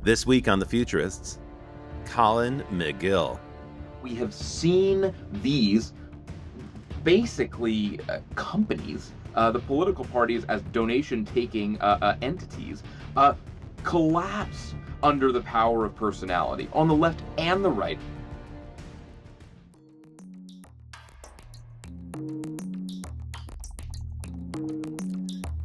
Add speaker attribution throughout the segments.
Speaker 1: This week on The Futurists, Colin Megill.
Speaker 2: We have seen these basically companies, the political parties as donation-taking entities, collapse under the power of personality on the left and the right.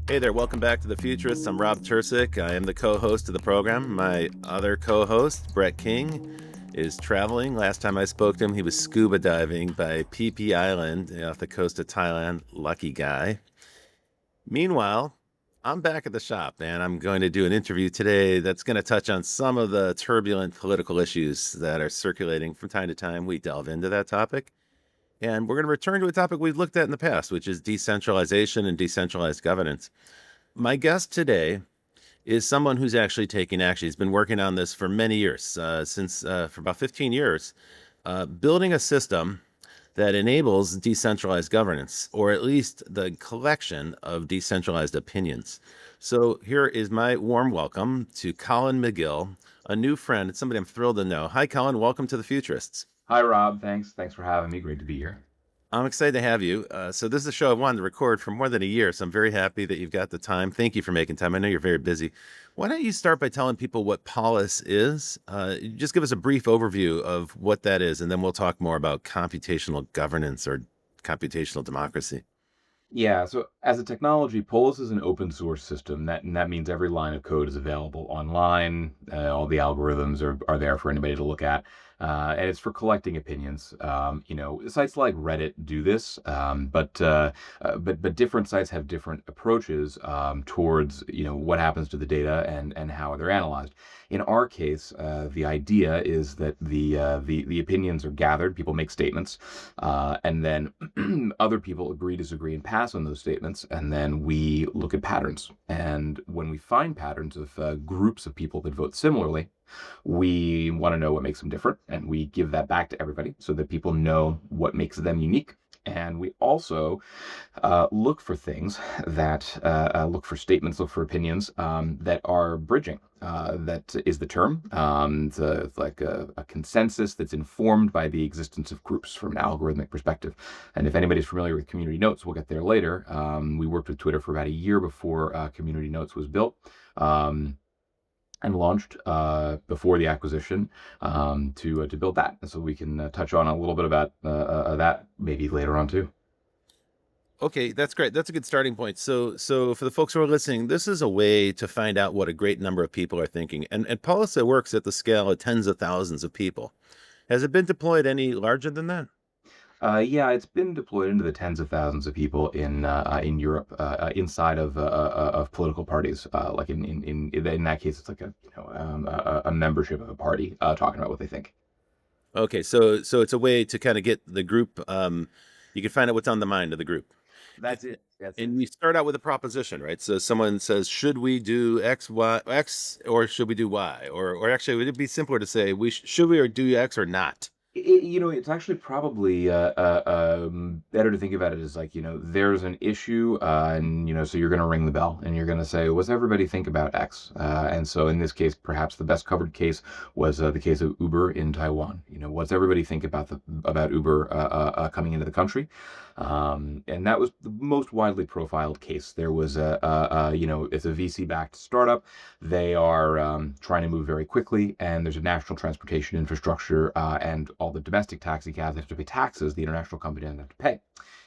Speaker 1: Hey there, welcome back to The Futurists. I'm Rob Tercek. I am the co-host of the program. My other co-host, Brett King, is traveling. Last time I spoke to him, he was scuba diving by Phi Phi Island off the coast of Thailand. Lucky guy. Meanwhile, I'm back at the shop, and I'm going to do an interview today that's going to touch on some of the turbulent political issues that are circulating from time to time. We delve into that topic. And we're going to return to a topic we've looked at in the past, which is decentralization and decentralized governance. My guest today is someone who's actually taking action. He's been working on this for many years, for about 15 years, building a system that enables decentralized governance, or at least the collection of decentralized opinions. So here is my warm welcome to Colin Megill, a new friend. It's somebody I'm thrilled to know. Hi, Colin. Welcome to the Futurists.
Speaker 2: Hi, Rob. Thanks for having me. Great to be here.
Speaker 1: I'm excited to have you. So this is a show I've wanted to record for more than a year, so I'm very happy that you've got the time. Thank you for making time. I know you're very busy. Why don't you start by telling people what Polis is? Just give us a brief overview of what that is, and then we'll talk more about computational governance or computational democracy.
Speaker 2: Yeah, so as a technology, Polis is an open source system. That means every line of code is available online. All the algorithms are there for anybody to look at. And it's for collecting opinions. Sites like Reddit do this, but different sites have different approaches towards what happens to the data and how they're analyzed. In our case, the idea is that the opinions are gathered. People make statements, and then other people agree, disagree, and pass on those statements. And then we look at patterns. And when we find patterns of groups of people that vote similarly, we want to know what makes them different, and we give that back to everybody so that people know what makes them unique. And we also look for things that look for statements, look for opinions that are bridging. That is the term. It's like a consensus that's informed by the existence of groups from an algorithmic perspective. And if anybody's familiar with Community Notes, we'll get there later. We worked with Twitter for about a year before Community Notes was built. And launched before the acquisition to build that. And so we can touch on a little bit about that maybe later on too.
Speaker 1: Okay, that's great. That's a good starting point. So for the folks who are listening, this is a way to find out what a great number of people are thinking. And Polis works at the scale of tens of thousands of people. Has it been deployed any larger than that?
Speaker 2: Yeah, it's been deployed into the tens of thousands of people in Europe, inside of political parties. Like in that case, it's like a membership of a party talking about what they think.
Speaker 1: Okay, so it's a way to kind of get the group. You can find out what's on the mind of the group.
Speaker 2: That's it.
Speaker 1: And we start out with a proposition, right? So someone says, should we do X, Y, X, or should we do Y? Or actually, would it be simpler to say, should we or do X or not?
Speaker 2: It's actually probably better to think about it as like, there's an issue, and, so you're going to ring the bell and you're going to say, what's everybody think about X? And so in this case, perhaps the best covered case was the case of Uber in Taiwan. What's everybody think about Uber coming into the country? And that was the most widely profiled case. There was it's a VC-backed startup. They are trying to move very quickly, and there's a national transportation infrastructure, and all the domestic taxi cabs have to pay taxes the international company doesn't have to pay.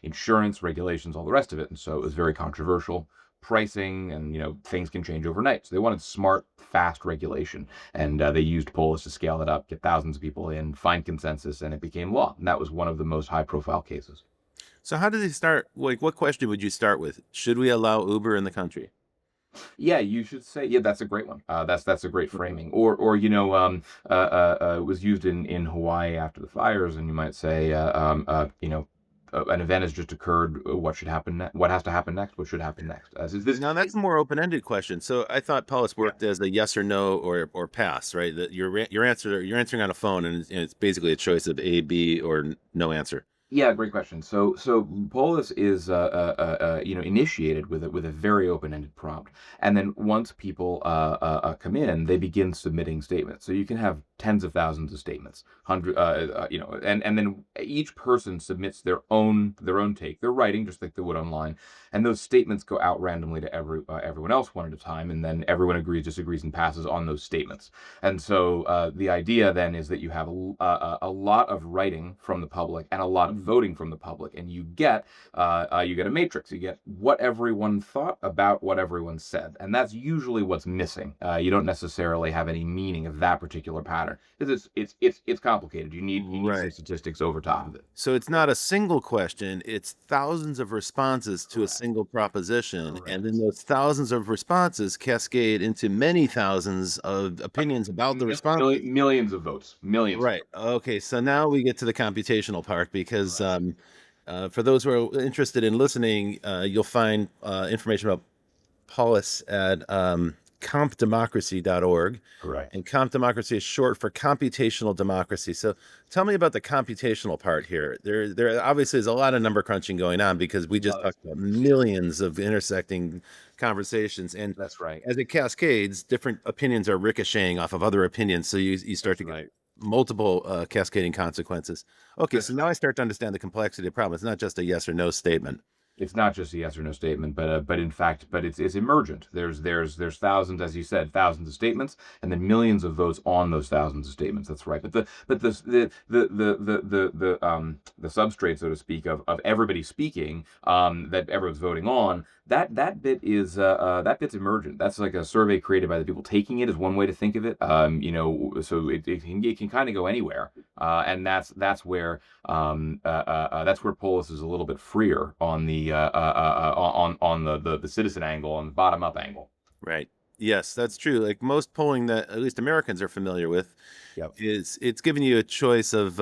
Speaker 2: Insurance, regulations, all the rest of it. And so it was very controversial. Pricing and things can change overnight. So they wanted smart, fast regulation, and they used Polis to scale it up, get thousands of people in, find consensus, and it became law. And that was one of the most high-profile cases.
Speaker 1: So how did they start? Like, what question would you start with? Should we allow Uber in the country?
Speaker 2: Yeah, you should say. Yeah, that's a great one. That's a great framing. Or it was used in Hawaii after the fires, and you might say, an event has just occurred. What should happen? What has to happen next? What should happen next?
Speaker 1: Now that's a more open-ended question. So I thought Polis worked as a yes or no or pass, right? That you're answering on a phone, and it's basically a choice of A, B, or no answer.
Speaker 2: Yeah, great question. So Polis is initiated with a very open-ended prompt, and then once people come in, they begin submitting statements. So you can have tens of thousands of statements, and then each person submits their own take. They're writing just like they would online, and those statements go out randomly to everyone else one at a time, and then everyone agrees, disagrees, and passes on those statements. And so the idea then is that you have a lot of writing from the public and a lot of voting from the public, and you get a matrix. You get what everyone thought about what everyone said, and that's usually what's missing. You don't necessarily have any meaning of that particular pattern because it's complicated. You need some
Speaker 1: Right.
Speaker 2: statistics over top of it.
Speaker 1: So it's not a single question, it's thousands of responses to a
Speaker 2: Correct.
Speaker 1: single proposition. And then
Speaker 2: Correct.
Speaker 1: those thousands of responses cascade into many thousands of opinions about the responses.
Speaker 2: Millions of votes. Millions of
Speaker 1: Right.
Speaker 2: votes.
Speaker 1: Okay. So now we get to the computational part because
Speaker 2: Correct.
Speaker 1: for those who are interested in listening, you'll find information about Polis at compdemocracy.org.
Speaker 2: Correct.
Speaker 1: And comp democracy is short for computational democracy. So tell me about the computational part here. There obviously is a lot of number crunching going on because we just
Speaker 2: Love.
Speaker 1: talked about millions of intersecting conversations. And
Speaker 2: That's right.
Speaker 1: as it cascades, different opinions are ricocheting off of other opinions. So you start
Speaker 2: That's
Speaker 1: to get
Speaker 2: right.
Speaker 1: multiple cascading consequences. Okay, so
Speaker 2: That's
Speaker 1: now I start to understand the complexity of the problem. It's not just a yes or no statement.
Speaker 2: it's not just a yes or no statement, but in fact, but it's emergent. There's thousands, as you said, thousands of statements, and then millions of votes on those thousands of statements. That's right. But the substrate, so to speak, of everybody speaking, that everyone's voting on, that bit's emergent. That's like a survey created by the people taking it, is one way to think of it. So it can kind of go anywhere, and that's where Polis is a little bit freer on the citizen angle, on the bottom up angle.
Speaker 1: Right. Yes, that's true. Like most polling that at least Americans are familiar with
Speaker 2: Yep.
Speaker 1: is it's giving you a choice of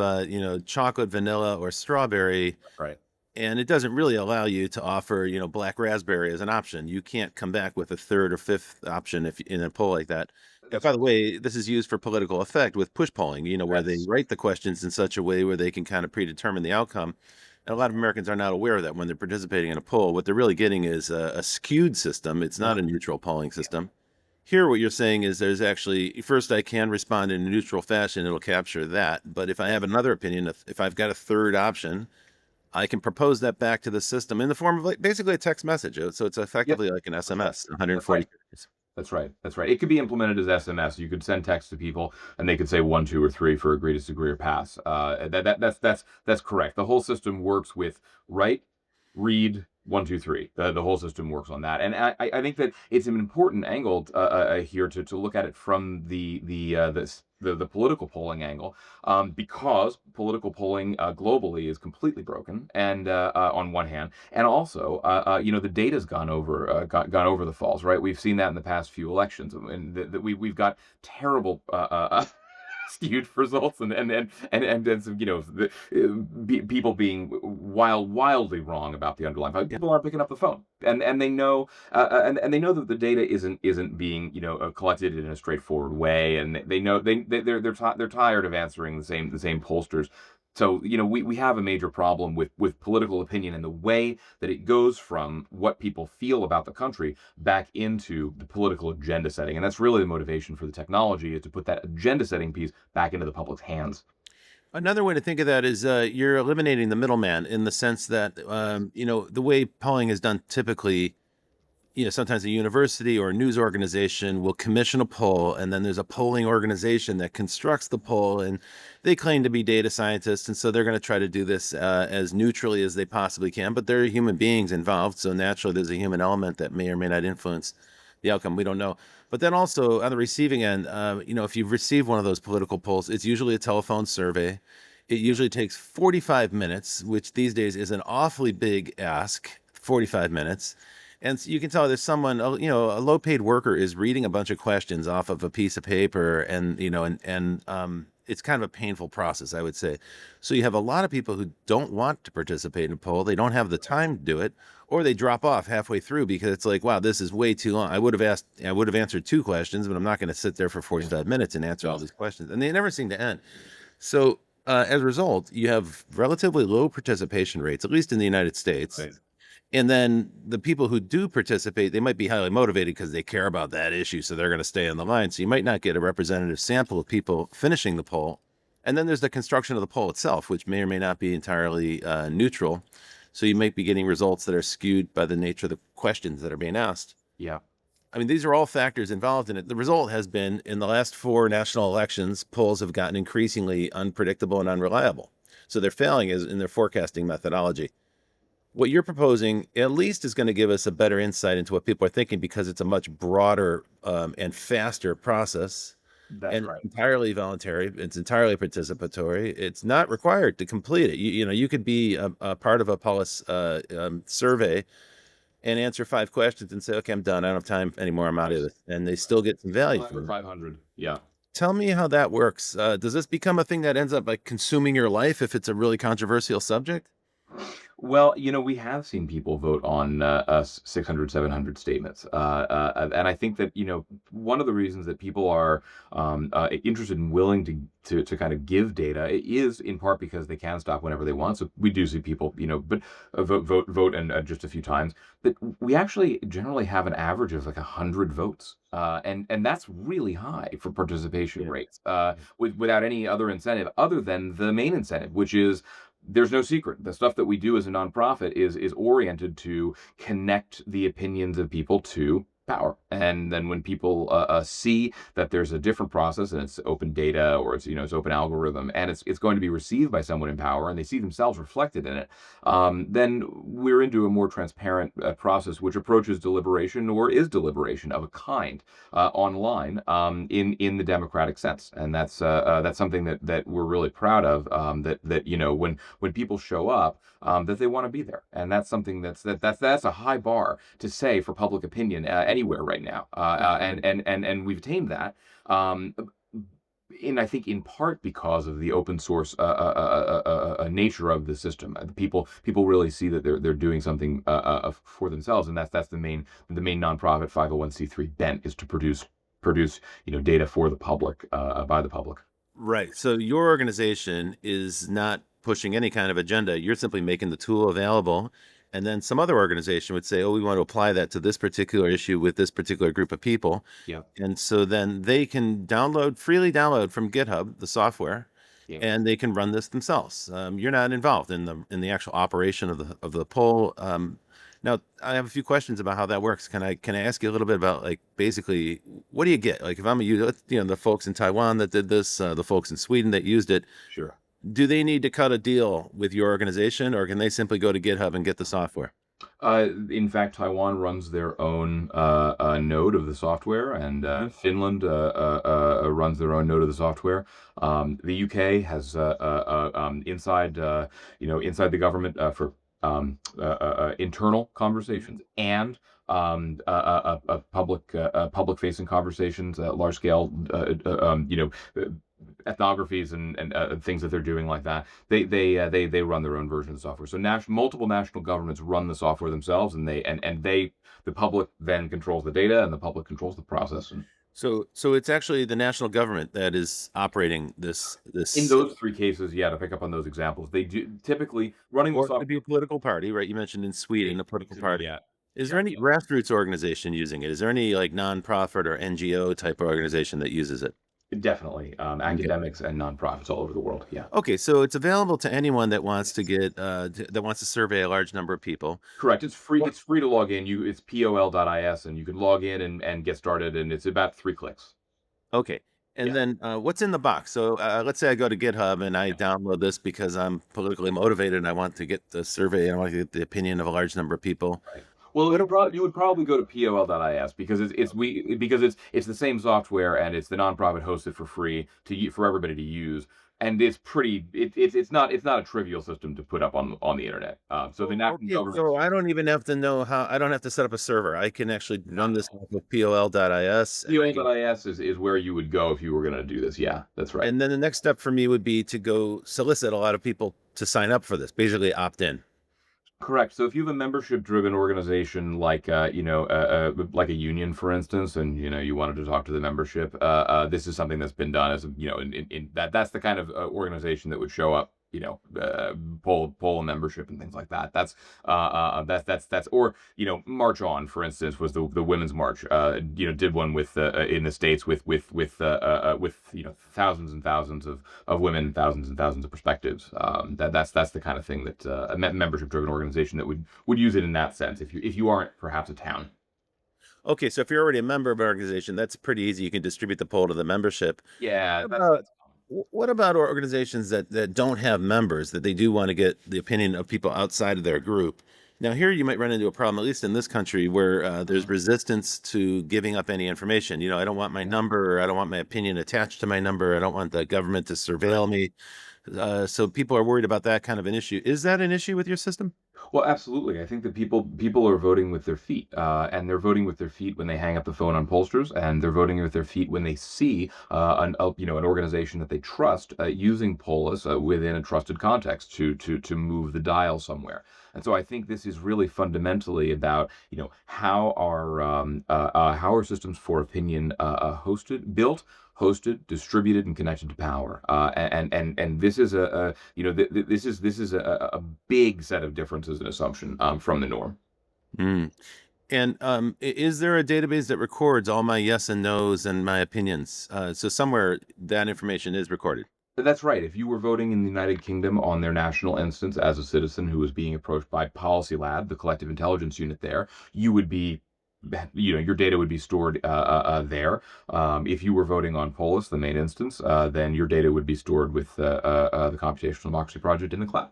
Speaker 1: chocolate, vanilla, or strawberry,
Speaker 2: Right.
Speaker 1: and it doesn't really allow you to offer black raspberry as an option. You can't come back with a third or fifth option if in a poll like that.
Speaker 2: That's
Speaker 1: By the
Speaker 2: right.
Speaker 1: way, this is used for political effect with push polling, where they
Speaker 2: That's
Speaker 1: write the questions in such a way where they can kind of predetermine the outcome. And a lot of Americans are not aware of that when they're participating in a poll. What they're really getting is a skewed system. It's not a neutral polling
Speaker 2: yeah.
Speaker 1: system. Here, what you're saying is there's actually, first, I can respond in a neutral fashion. It'll capture that. But if I have another opinion, if I've got a third option, I can propose that back to the system in the form of like basically a text message. So it's
Speaker 2: Yep.
Speaker 1: effectively like an
Speaker 2: That's right.
Speaker 1: SMS,
Speaker 2: That's
Speaker 1: 140
Speaker 2: right.
Speaker 1: characters.
Speaker 2: That's right. That's right. It could be implemented as SMS. You could send text to people, and they could say one, two, or three for agree, disagree, or pass. That's correct. The whole system works with write, read, one, two, three. The whole system works on that, and I think that it's an important angle here to look at it from the political polling angle, because political polling globally is completely broken, and on one hand, and also the data's gone over the falls, right? We've seen that in the past few elections, and we've got terrible skewed results, and some, people being wildly wrong about the underlying fact.
Speaker 1: Yeah.
Speaker 2: People aren't picking up the phone, and they know, and they know that the data isn't being collected in a straightforward way, and they know they're tired of answering the same pollsters. So we have a major problem with political opinion and the way that it goes from what people feel about the country back into the political agenda setting. And that's really the motivation for the technology, is to put that agenda setting piece back into the public's hands.
Speaker 1: Another way to think of that is you're eliminating the middleman in the sense that, the way polling is done typically, sometimes a university or a news organization will commission a poll, and then there's a polling organization that constructs the poll, and they claim to be data scientists, and so they're going to try to do this as neutrally as they possibly can. But there are human beings involved, so naturally there's a human element that may or may not influence the outcome. We don't know. But then also on the receiving end, if you've received one of those political polls, it's usually a telephone survey. It usually takes 45 minutes, which these days is an awfully big ask. 45 minutes. And so you can tell there's someone, a low-paid worker is reading a bunch of questions off of a piece of paper, and it's kind of a painful process, I would say. So you have a lot of people who don't want to participate in a poll. They don't have the time to do it, or they drop off halfway through because it's like, wow, this is way too long. I would have answered two questions, but I'm not going to sit there for 45 minutes and answer all
Speaker 2: No.
Speaker 1: these questions. And they never seem to end. So As a result, you have relatively low participation rates, at least in the United States.
Speaker 2: Right.
Speaker 1: And then the people who do participate, they might be highly motivated because they care about that issue, so they're going to stay on the line. So you might not get a representative sample of people finishing the poll. And then there's the construction of the poll itself, which may or may not be entirely neutral. So you might be getting results that are skewed by the nature of the questions that are being asked.
Speaker 2: Yeah.
Speaker 1: I mean, these are all factors involved in it. The result has been in the last 4 national elections, polls have gotten increasingly unpredictable and unreliable. So they're failing in their forecasting methodology. What you're proposing at least is going to give us a better insight into what people are thinking because it's a much broader and faster process
Speaker 2: That's
Speaker 1: and
Speaker 2: right.
Speaker 1: entirely voluntary. It's entirely participatory. It's not required to complete it. You know, you could be a part of a Polis survey and answer 5 questions and say, okay, I'm done. I don't have time anymore. I'm out of
Speaker 2: Right.
Speaker 1: this. And they still get some value
Speaker 2: Five or
Speaker 1: from it.
Speaker 2: 500. Yeah.
Speaker 1: Tell me how that works. Does this become a thing that ends up like consuming your life if it's a really controversial subject?
Speaker 2: Well, we have seen people vote on 600, 700 statements. And I think that, one of the reasons that people are interested and willing to kind of give data is in part because they can stop whenever they want. So we do see people, but vote, and just a few times. But we actually generally have an average of like 100 votes. And that's really high for participation
Speaker 1: Yeah.
Speaker 2: rates, without any other incentive other than the main incentive, which is there's no secret. The stuff that we do as a nonprofit is oriented to connect the opinions of people to power. And then when people see that there's a different process and it's open data or it's open algorithm and it's going to be received by someone in power and they see themselves reflected in it, then we're into a more transparent process which approaches deliberation or is deliberation of a kind online in the democratic sense. And that's something that we're really proud of. That when people show up, that they want to be there, and that's something that's a high bar to say for public opinion anywhere right now, and we've attained that. I think in part because of the open source nature of the system. People really see that they're doing something for themselves, and that's the main nonprofit 501(c)(3) bent is to produce data for the public, by the public.
Speaker 1: Right. So your organization is not pushing any kind of agenda. You're simply making the tool available. And then some other organization would say, oh, we want to apply that to this particular issue with this particular group of people.
Speaker 2: Yeah.
Speaker 1: And so then they can freely download from GitHub the software,
Speaker 2: Yeah.
Speaker 1: and they can run this themselves. You're not involved in the actual operation of the poll. Now, I have a few questions about how that works. Can I ask you a little bit about like basically what do you get? Like if I'm a user, the folks in Taiwan that did this, the folks in Sweden that used it,
Speaker 2: Sure.
Speaker 1: do they need to cut a deal with your organization, or can they simply go to GitHub and get the software?
Speaker 2: In fact, Taiwan runs their own node of the software, and Finland runs their own node of the software. The UK has inside the government for internal conversations and public facing conversations, large scale, ethnographies and things that they're doing like that. They run their own version of the software. So multiple national governments run the software themselves, and the public then controls the data, and the public controls the process. And
Speaker 1: So it's actually the national government that is operating
Speaker 2: in
Speaker 1: this,
Speaker 2: those three cases, yeah, to pick up on those examples, they do typically running the
Speaker 1: or it could
Speaker 2: software.
Speaker 1: be a political party, right? You mentioned in Sweden a political party.
Speaker 2: Yeah,
Speaker 1: Is
Speaker 2: yeah,
Speaker 1: there any
Speaker 2: yeah.
Speaker 1: grassroots organization using it? Is there any like nonprofit or NGO type of organization that uses it?
Speaker 2: Definitely,
Speaker 1: Okay.
Speaker 2: academics and nonprofits all over the world. Yeah.
Speaker 1: Okay, so it's available to anyone that wants to that wants to survey a large number of people.
Speaker 2: Correct. It's free. It's free to log in. It's pol.is, and you can log in and get started. And it's about 3 clicks.
Speaker 1: Okay. And
Speaker 2: Yeah.
Speaker 1: then what's in the box? So let's say I go to GitHub and I
Speaker 2: Yeah.
Speaker 1: download this because I'm politically motivated and I want to get the survey and I want to get the opinion of a large number of people.
Speaker 2: Right. Well,
Speaker 1: What?
Speaker 2: you would probably go to pol.is because it's the same software, and it's the nonprofit hosted for free for everybody to use, and it's not a trivial system to put up on the internet. So the national
Speaker 1: Okay,
Speaker 2: government.
Speaker 1: so I don't even have to know how, I don't have to set up a server. I can actually run this off of pol.is and I can,
Speaker 2: Pol.is is where you would go if you were going to do this. Yeah, that's right.
Speaker 1: and then the next step for me would be to go solicit a lot of people to sign up for this, basically opt in.
Speaker 2: Correct. So if you have a membership-driven organization like a union, for instance, and you wanted to talk to the membership, this is something that's been done as that's the kind of organization that would show up, poll membership and things like that. That's or March On, for instance, was the women's march. Did one in the States with thousands and thousands of women, thousands and thousands of perspectives. That's the kind of thing that a membership driven organization that would use it in that sense. If you aren't perhaps a town.
Speaker 1: Okay, so if you're already a member of an organization, that's pretty easy. You can distribute the poll to the membership.
Speaker 2: Yeah,
Speaker 1: What
Speaker 2: that's
Speaker 1: about
Speaker 2: that's common.
Speaker 1: what about organizations that don't have members, that they do want to get the opinion of people outside of their group? Now, here you might run into a problem, at least in this country, where there's
Speaker 2: Mhm.
Speaker 1: resistance to giving up any information. I don't want my
Speaker 2: Yeah.
Speaker 1: number, or I don't want my opinion attached to my number. I don't want the government to surveil me. So people are worried about that kind of an issue. Is that an issue with your system?
Speaker 2: Well, absolutely. I think that people are voting with their feet, and they're voting with their feet when they hang up the phone on pollsters, and they're voting with their feet when they see an organization that they trust using Polis within a trusted context to move the dial somewhere. And so I think this is really fundamentally about how our systems for opinion built, hosted, distributed, and connected to power. And this is this is a big set of differences and assumption from the norm.
Speaker 1: Mm. And is there a database that records all my yes and no's and my opinions? So somewhere that information is recorded.
Speaker 2: That's right. If you were voting in the United Kingdom on their national instance as a citizen who was being approached by Policy Lab, the collective intelligence unit there, you would be, your data would be stored there. If you were voting on Polis, the main instance, then your data would be stored with the Computational Democracy Project in the cloud.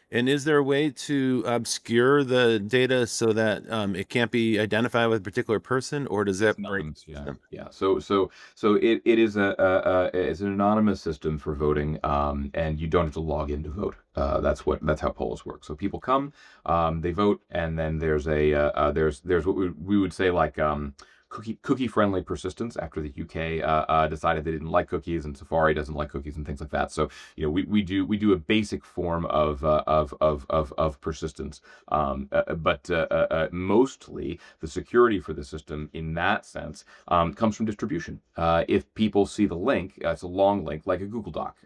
Speaker 1: And is there a way to obscure the data so that it can't be identified with a particular person, or does
Speaker 2: It's
Speaker 1: that break
Speaker 2: anonymous,
Speaker 1: the
Speaker 2: yeah,
Speaker 1: system?
Speaker 2: yeah. So it is it's an anonymous system for voting, and you don't have to log in to vote. That's how polls work. So people come, they vote, and then there's what we would say like cookie friendly persistence after the UK decided they didn't like cookies and Safari doesn't like cookies and things like that. So we do a basic form of persistence, but mostly the security for the system in that sense comes from distribution. If people see the link, it's a long link like a Google Doc,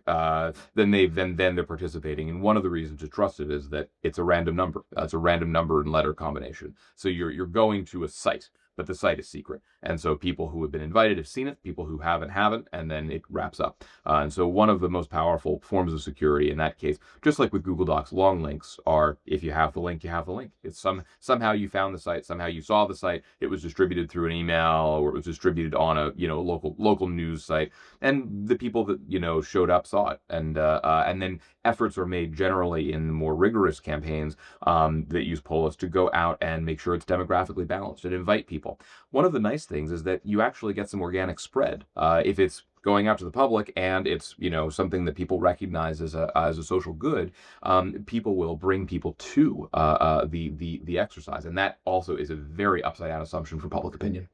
Speaker 2: then they're participating. And one of the reasons to trust it is that it's a random number. It's a random number and letter combination. So you're going to a site, but the site is secret. And so people who have been invited have seen it, people who haven't, and then it wraps up. And so one of the most powerful forms of security in that case, just like with Google Docs, long links are if you have the link, you have the link. It's somehow you found the site, somehow you saw the site, it was distributed through an email or it was distributed on a local news site, and the people that showed up saw it, and then efforts are made generally in more rigorous campaigns that use Polis to go out and make sure it's demographically balanced and invite people. One of the nice things is that you actually get some organic spread if it's going out to the public and it's something that people recognize as a social good. People will bring people to the exercise, and that also is a very upside down assumption for public opinion.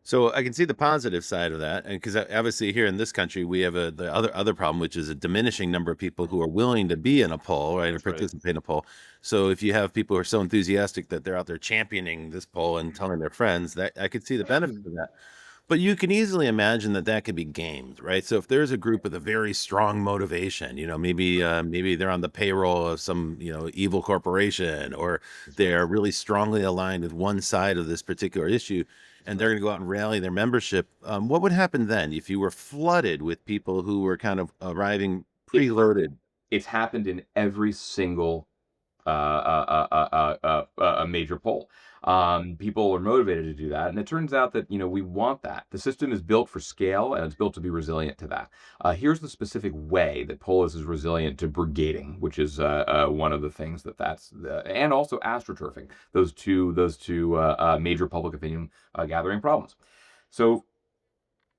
Speaker 1: So I can see the positive side of that, and because obviously here in this country we have the other problem, which is a diminishing number of people who are willing to be in a poll, right, or
Speaker 2: That's right.
Speaker 1: participate in a poll. So if you have people who are so enthusiastic that they're out there championing this poll and telling their friends, that I could see the benefit of that. But you can easily imagine that that could be gamed, right? So if there's a group with a very strong motivation, maybe they're on the payroll of some evil corporation, or
Speaker 2: That's right.
Speaker 1: they're really strongly aligned with one side of this particular issue,
Speaker 2: That's
Speaker 1: and they're
Speaker 2: right.
Speaker 1: going to go out and rally their membership. What would happen then if you were flooded with people who were kind of arriving
Speaker 2: It's
Speaker 1: preloaded?
Speaker 2: it's happened in every single a major poll. People are motivated to do that, and it turns out that we want that. The system is built for scale, and it's built to be resilient to that. Here's the specific way that Polis is resilient to brigading, which is one of the things and also astroturfing. Those two major public opinion gathering problems. So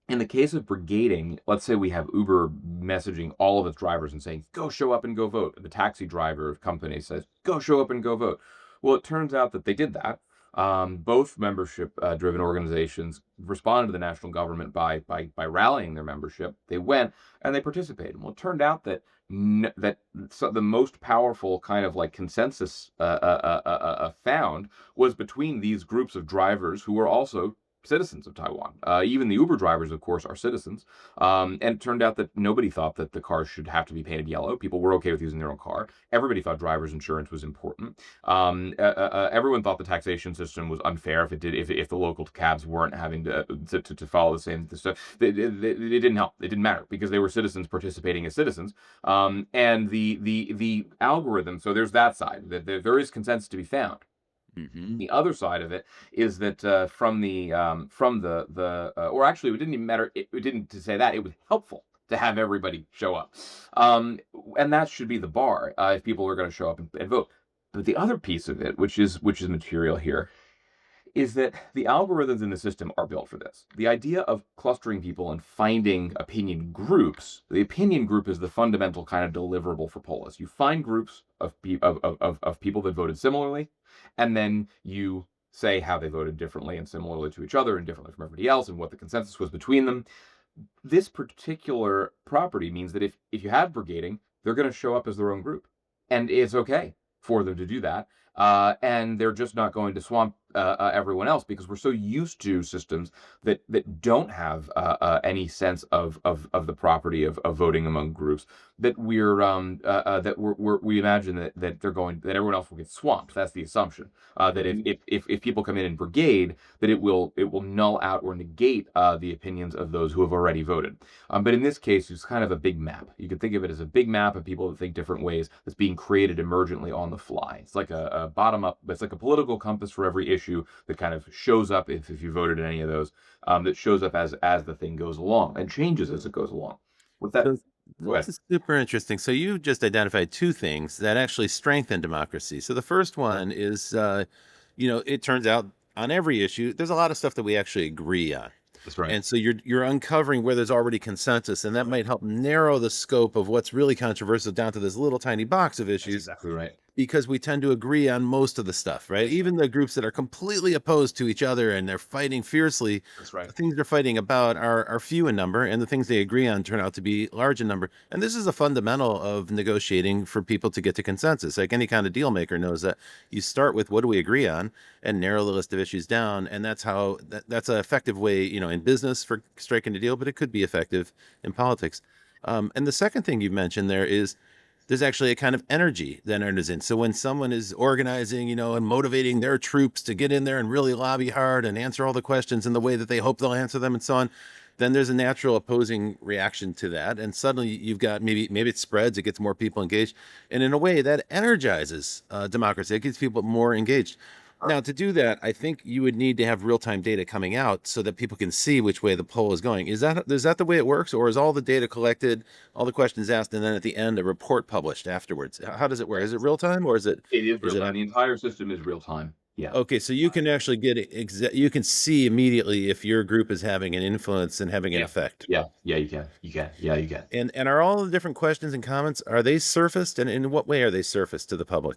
Speaker 2: in the case of brigading, let's say we have Uber messaging all of its drivers and saying, go show up and go vote. The taxi driver of company says, go show up and go vote. Well, it turns out that they did that. Both membership-driven organizations responded to the national government by rallying their membership. They went and they participated. Well, it turned out that the most powerful kind of like consensus found was between these groups of drivers who were also citizens of Taiwan. Even the Uber drivers, of course, are citizens. And it turned out that nobody thought that the car should have to be painted yellow. People were okay with using their own car. Everybody thought driver's insurance was important. Everyone thought the taxation system was unfair if the local cabs weren't having to follow the same stuff. It didn't help. It didn't matter because they were citizens participating as citizens. And the algorithm. So there's that side. There is consensus to be found.
Speaker 1: Hmm.
Speaker 2: The other side of it is that or actually, it didn't even matter. It didn't to say that it was helpful to have everybody show up, and that should be the bar if people are going to show up and vote. But the other piece of it, which is material here, is that the algorithms in the system are built for this. The idea of clustering people and finding opinion groups, the opinion group is the fundamental kind of deliverable for Polis. You find groups of people that voted similarly, and then you say how they voted differently and similarly to each other and differently from everybody else and what the consensus was between them. This particular property means that if you have brigading, they're going to show up as their own group. And it's okay for them to do that. And they're just not going to swamp everyone else because we're so used to systems that don't have any sense of the property of voting among groups that we imagine that everyone else will get swamped. That's the assumption. That if people come in brigade, that it will null out or negate the opinions of those who have already voted. But in this case, it's kind of a big map. You can think of it as a big map of people that think different ways that's being created emergently on the fly. It's like a bottom up. It's like a political compass for every issue that kind of shows up if you voted in any of those. That shows up as the thing goes along and changes as it goes along. With that,
Speaker 1: So
Speaker 2: go
Speaker 1: this
Speaker 2: ahead.
Speaker 1: is super interesting. So you just identified two things that actually strengthen democracy. So the first
Speaker 2: Sure.
Speaker 1: one is, it turns out on every issue, there's a lot of stuff that we actually agree on.
Speaker 2: That's right.
Speaker 1: And so you're uncovering where there's already consensus, and that might help narrow the scope of what's really controversial down to this little tiny box of
Speaker 2: That's
Speaker 1: issues
Speaker 2: exactly right.
Speaker 1: because we tend to agree on most of the stuff, right? Even the groups that are completely opposed to each other and they're fighting fiercely,
Speaker 2: That's right.
Speaker 1: the things they're fighting about are few in number, and the things they agree on turn out to be large in number. And this is a fundamental of negotiating for people to get to consensus. Like any kind of deal maker knows that you start with what do we agree on and narrow the list of issues down. And that's an effective way, in business for striking a deal, but it could be effective in politics. And the second thing you mentioned there is there's actually a kind of energy that enters in. So when someone is organizing, and motivating their troops to get in there and really lobby hard and answer all the questions in the way that they hope they'll answer them and so on, then there's a natural opposing reaction to that. And suddenly you've got maybe it spreads, it gets more people engaged. And in a way that energizes democracy. It gets people more engaged. Now, to do that, I think you would need to have real-time data coming out so that people can see which way the poll is going. Is that the way it works, or is all the data collected, all the questions asked, and then at the end a report published afterwards? How does it work? Is it real time, or is it
Speaker 2: It is
Speaker 1: is
Speaker 2: real
Speaker 1: it
Speaker 2: time.
Speaker 1: on?
Speaker 2: The entire system is real time. Yeah.
Speaker 1: Okay, so you can actually you can see immediately if your group is having an influence and having an
Speaker 2: Yeah.
Speaker 1: effect.
Speaker 2: Yeah. Yeah. You can. You can. Yeah. You can.
Speaker 1: And are all the different questions and comments, are they surfaced, and in what way are they surfaced to the public?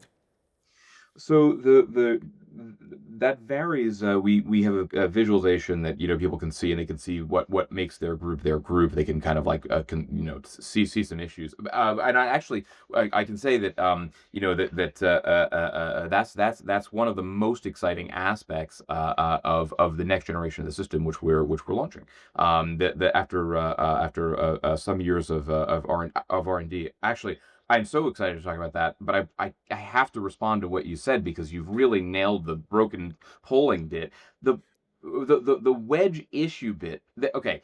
Speaker 2: So the that varies. We have a visualization that people can see, and they can see what makes their group their group. They can kind of like see some issues. And I can say that that's one of the most exciting aspects of the next generation of the system, which we're launching. That after some years of R&D, actually. I'm so excited to talk about that, but I have to respond to what you said because you've really nailed the broken polling bit. The wedge issue bit. Okay,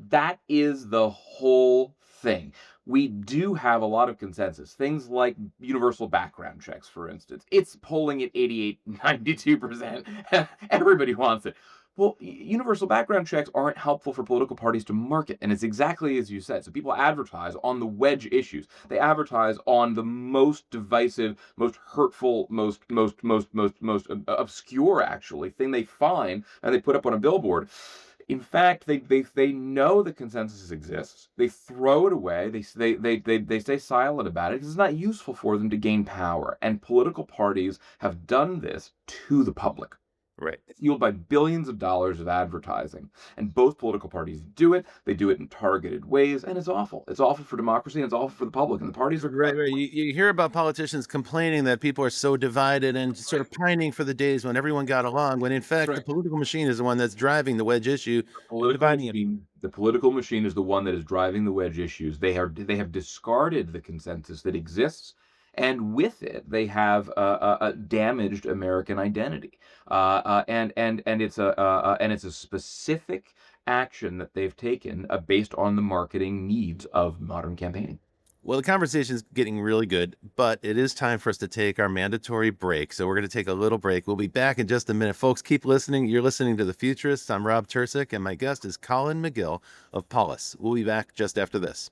Speaker 2: that is the whole thing. We do have a lot of consensus. Things like universal background checks, for instance. It's polling at 88, 92%. Everybody wants it. Well, universal background checks aren't helpful for political parties to market, and it's exactly as you said. So people advertise on the wedge issues. They advertise on the most divisive, most hurtful, most obscure actually thing they find, and they put up on a billboard. In fact, they know the consensus exists. They throw it away. They stay silent about it because it's not useful for them to gain power. And political parties have done this to the public.
Speaker 1: Right.
Speaker 2: It's fueled by billions of dollars of advertising. And both political parties do it. They do it in targeted ways, and it's awful. It's awful for democracy, and it's awful for the public. And the parties are
Speaker 1: Right, right. You hear about politicians complaining that people are so divided and sort
Speaker 2: right.
Speaker 1: of pining for the days when everyone got along, when in
Speaker 2: That's
Speaker 1: fact the
Speaker 2: right.
Speaker 1: political machine is the one that's driving the wedge issue and dividing it.
Speaker 2: The political machine is the one that is driving the wedge issues. They have discarded the consensus that exists, and with it, they have damaged American identity. And it's a specific action that they've taken based on the marketing needs of modern campaigning.
Speaker 1: Well, the conversation is getting really good, but it is time for us to take our mandatory break. So we're going to take a little break. We'll be back in just a minute. Folks, keep listening. You're listening to The Futurists. I'm Rob Tercek, and my guest is Colin Megill of Polis. We'll be back just after this.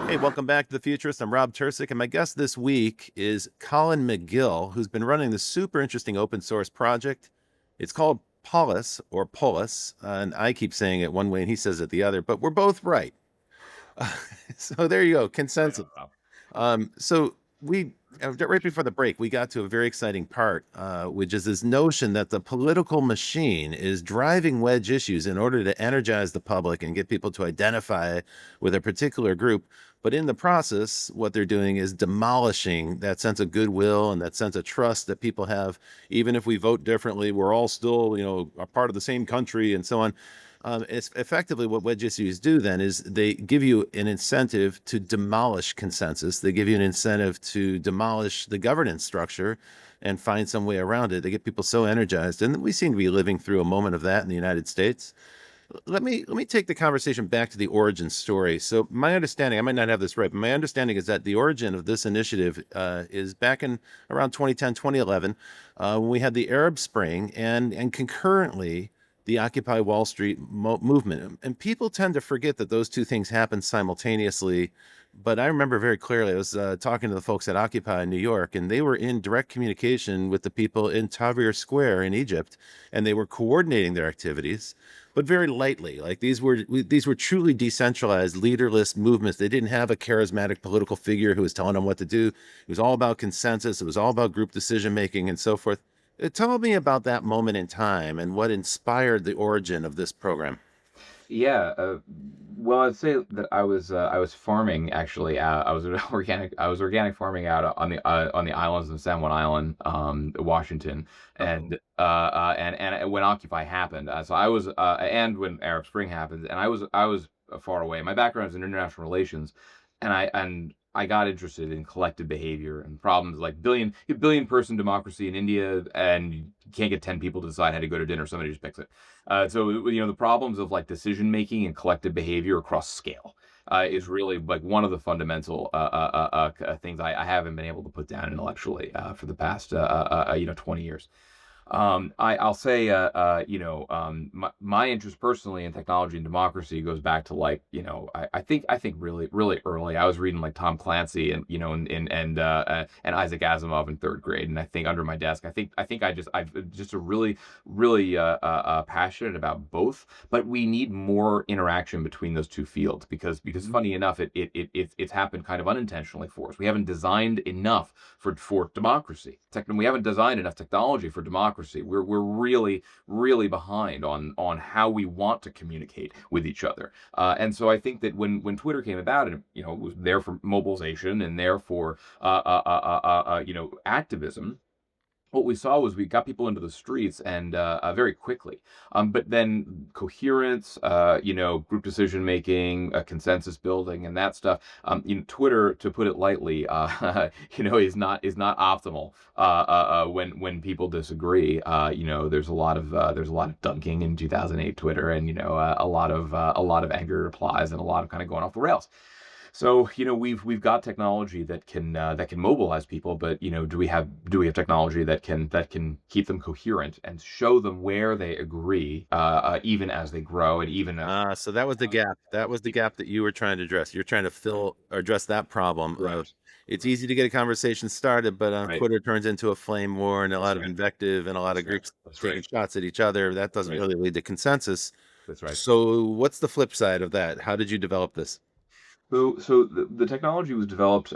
Speaker 1: Hey, welcome back to The Futurists. I'm Rob Tercek, and my guest this week is Colin Megill, who's been running this super interesting open source project. It's called Polis or Polis, and I keep saying it one way and he says it the other, but we're both right. So there you go,
Speaker 2: Right
Speaker 1: consensus.
Speaker 2: on, Rob.
Speaker 1: So we right before the break, we got to a very exciting part, which is this notion that the political machine is driving wedge issues in order to energize the public and get people to identify with a particular group. But in the process, what they're doing is demolishing that sense of goodwill and that sense of trust that people have. Even if we vote differently, we're all still, a part of the same country and so on. It's effectively what wedge issues do then is they give you an incentive to demolish consensus. They give you an incentive to demolish the governance structure and find some way around it. They get people so energized. And we seem to be living through a moment of that in the United States. Let me take the conversation back to the origin story. So my understanding, I might not have this right, but my understanding is that the origin of this initiative is back in around 2010, 2011, when we had the Arab Spring and concurrently the Occupy Wall Street movement. And people tend to forget that those two things happened simultaneously. But I remember very clearly, I was talking to the folks at Occupy in New York, and they were in direct communication with the people in Tahrir Square in Egypt, and they were coordinating their activities but very lightly. Like these were truly decentralized, leaderless movements. They didn't have a charismatic political figure who was telling them what to do. It was all about consensus. It was all about group decision making and so forth. Tell me about that moment in time and what inspired the origin of this program.
Speaker 2: Yeah, well, I'd say that I was farming actually. I was organic farming out on the islands of San Juan Island, Washington,
Speaker 1: Oh,
Speaker 2: and when Occupy happened, so I was and when Arab Spring happened, and I was far away. My background is in international relations, and I got interested in collective behavior and problems like billion person democracy in India, and you can't get 10 people to decide how to go to dinner. Somebody just picks it. The problems of like decision making and collective behavior across scale is really like one of the fundamental things I haven't been able to put down intellectually for the past 20 years. I'll say, my interest personally in technology and democracy goes back to like, I think really early. I was reading like Tom Clancy and Isaac Asimov in third grade, and I think under my desk, I've just a really passionate about both. But we need more interaction between those two fields because
Speaker 1: mhm.
Speaker 2: funny enough, it's happened kind of unintentionally for us. We haven't designed enough for democracy. We haven't designed enough technology for democracy. We're really behind on how we want to communicate with each other. And so I think that when Twitter came about, and it was there for mobilization and there for activism, what we saw was we got people into the streets and very quickly. But then coherence, group decision making, consensus building, and that stuff. Twitter, to put it lightly, is not optimal when people disagree. There's a lot of dunking in 2008 Twitter, and a lot of angry replies and a lot of kind of going off the rails. So, we've got technology that can mobilize people, but do we have technology that can keep them coherent and show them where they agree, even as they grow and even as
Speaker 1: So that was the gap. That was the gap that you were trying to address. You're trying to fill or address that problem of
Speaker 2: correct,
Speaker 1: it's easy to get a conversation started, but
Speaker 2: right,
Speaker 1: Twitter turns into a flame war and a
Speaker 2: that's
Speaker 1: lot of
Speaker 2: right,
Speaker 1: invective and a lot of
Speaker 2: that's right,
Speaker 1: groups
Speaker 2: that's
Speaker 1: taking
Speaker 2: right,
Speaker 1: shots at each other. That
Speaker 2: that's
Speaker 1: doesn't
Speaker 2: right,
Speaker 1: really lead to consensus.
Speaker 2: that's right.
Speaker 1: So what's the flip side of that? How did you develop this?
Speaker 2: So the technology was developed.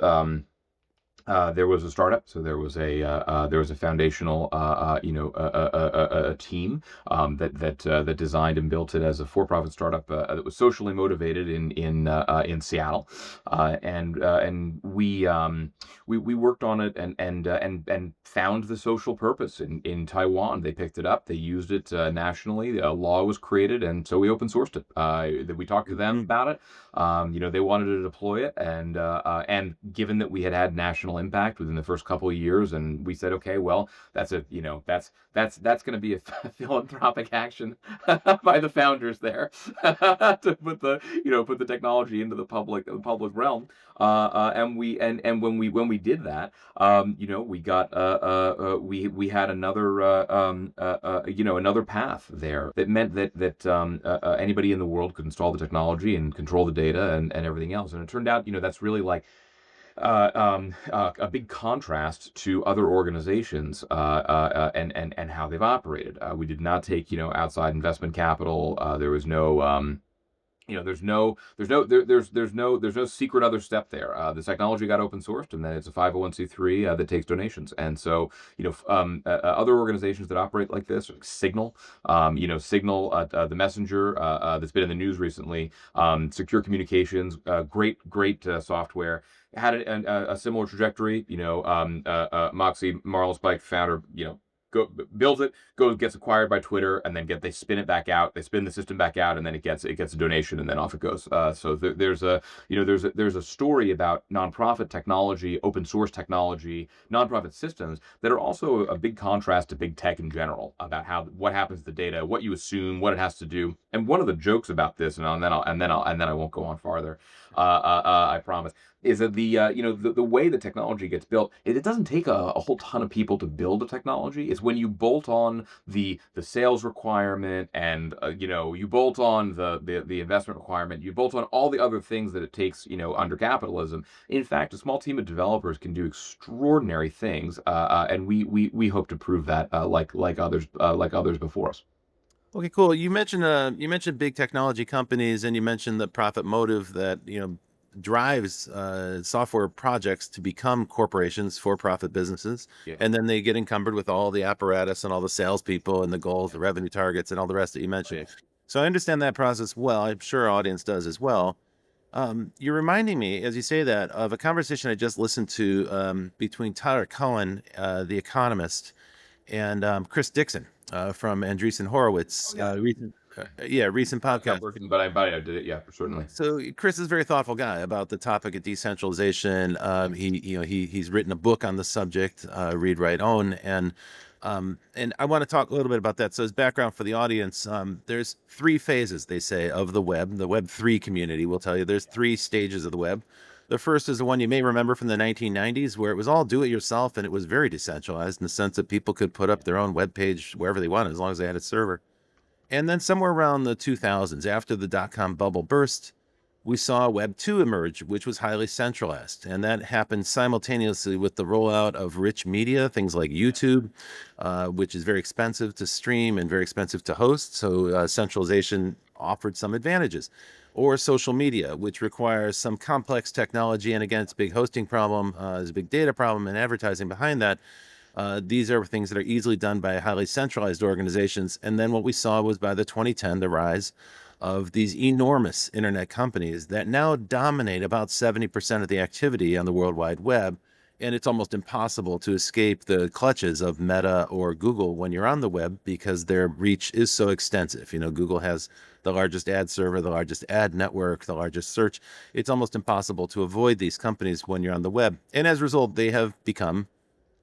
Speaker 2: There was a startup, so there was a foundational a team that designed and built it as a for-profit startup that was socially motivated in Seattle, and we worked on it and found the social purpose in Taiwan. They picked it up, they used it nationally. A law was created, and so we open sourced it. That we talked to them about it. They wanted to deploy it, and given that we had national impact within the first couple of years, and we said, okay, well, that's going to be a philanthropic action by the founders there to put the technology into the public realm. And when we did that, we had another path there that meant that anybody in the world could install the technology and control the data and everything else. And it turned out, that's really like a big contrast to other organizations and how they've operated. We did not take outside investment capital. There was no there's no secret other step there. The technology got open sourced, and then it's a 501(c)(3) that takes donations. And so, other organizations that operate like this, like Signal, the messenger that's been in the news recently, secure communications, great software, had a similar trajectory. Moxie Marlinspike founder, builds it, gets acquired by Twitter, and then they spin it back out. They spin the system back out, and then it gets a donation, and then off it goes. So there's a story about nonprofit technology, open source technology, nonprofit systems that are also a big contrast to big tech in general, about what happens to the data, what you assume, what it has to do. And one of the jokes about this, and then I won't go on farther. I promise, is that the way the technology gets built, it doesn't take a whole ton of people to build a technology. It's when you bolt on the sales requirement, and you bolt on the investment requirement, you bolt on all the other things that it takes under capitalism. In fact, a small team of developers can do extraordinary things, and we hope to prove that, like others before us.
Speaker 1: Okay, cool. You mentioned big technology companies, and you mentioned the profit motive that drives software projects to become corporations, for-profit businesses,
Speaker 2: Yeah.
Speaker 1: and then they get encumbered with all the apparatus and all the salespeople and the goals,
Speaker 2: Yeah.
Speaker 1: the revenue targets, and all the rest that you
Speaker 2: Oh,
Speaker 1: mentioned.
Speaker 2: yeah.
Speaker 1: So I understand that process well. I'm sure our audience does as well. You're reminding me, as you say that, of a conversation I just listened to between Tyler Cohen, the economist, and Chris Dixon from Andreessen
Speaker 2: Oh,
Speaker 1: Horowitz.
Speaker 2: yeah.
Speaker 1: Recent
Speaker 2: Not
Speaker 1: podcast.
Speaker 2: working, but I did it. Yeah, certainly.
Speaker 1: So Chris is a very thoughtful guy about the topic of decentralization.
Speaker 2: Yeah.
Speaker 1: He's written a book on the subject, Read Write Own, and I want to talk a little bit about that. So as background for the audience, there's three phases, they say, of the web. The Web3 community will tell you there's three stages of the web. The first is the one you may remember from the 1990s, where it was all do it yourself, and it was very decentralized in the sense that people could put up their own web page wherever they wanted as long as they had a server. And then somewhere around the 2000s, after the dot-com bubble burst, we saw Web 2 emerge, which was highly centralized. And that happened simultaneously with the rollout of rich media, things like YouTube, which is very expensive to stream and very expensive to host. So centralization offered some advantages. Or social media, which requires some complex technology. And again, it's a big hosting problem, there's a big data problem, and advertising behind that. These are things that are easily done by highly centralized organizations. And then what we saw was by the 2010, the rise of these enormous internet companies that now dominate about 70% of the activity on the World Wide Web. And it's almost impossible to escape the clutches of Meta or Google when you're on the web because their reach is so extensive. Google has the largest ad server, the largest ad network, the largest search. It's almost impossible to avoid these companies when you're on the web. And as a result, they have become